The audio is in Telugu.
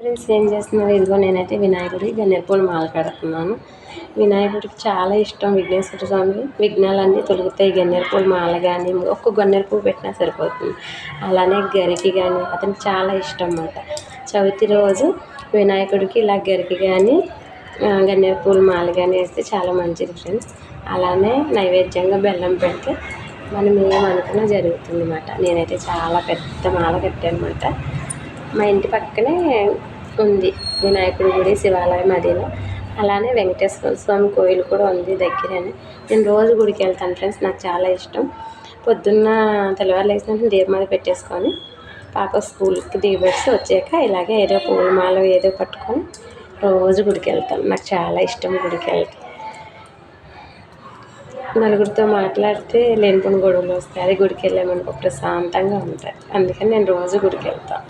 ఫ్రెండ్స్ ఏం చేస్తున్నారు? ఇదిగో నేనైతే వినాయకుడికి గన్నేరుపూల మాల కడుతున్నాను. వినాయకుడికి చాలా ఇష్టం విఘ్నేశ్వర స్వామి. విఘ్నాలన్నీ తొలుగుతాయి గన్నేరుపూల మాల కానీ, ఒక్క గన్నేరు పువ్వు పెట్టినా సరిపోతుంది. అలానే గరికి కానీ అతనికి చాలా ఇష్టం అన్నమాట. చవితి రోజు వినాయకుడికి ఇలా గరికి కానీ గన్నేరు పూల మాల కానీ వేస్తే చాలా మంచిది ఫ్రెండ్స్. అలానే నైవేద్యంగా బెల్లం పెడితే మనం ఏమనుకున్నా జరుగుతుంది అన్నమాట. నేనైతే చాలా పెద్ద మాల కట్టాను అన్నమాట. మా ఇంటి పక్కనే ఉంది వినాయకుడి గుడి, శివాలయం అదిలో. అలానే వెంకటేశ్వర స్వామి కోయిల్ కూడా ఉంది దగ్గరనే. నేను రోజు గుడికి వెళ్తాను ఫ్రెండ్స్. నాకు చాలా ఇష్టం. పొద్దున్న తెల్లవారు లేచినట్టు దీపం మీద పెట్టేసుకొని పాప స్కూల్కి దిగబెట్టి వచ్చాక ఇలాగే ఏదో పూలమాల ఏదో పట్టుకొని రోజు గుడికి వెళ్తాను. నాకు చాలా ఇష్టం గుడికి వెళ్తాను. నలుగురితో మాట్లాడితే లేనిపోని గొడవలు వస్తాయి. అది గుడికి వెళ్ళామనుకో ప్రశాంతంగా ఉంటాయి. అందుకని నేను రోజు గుడికి వెళ్తాను.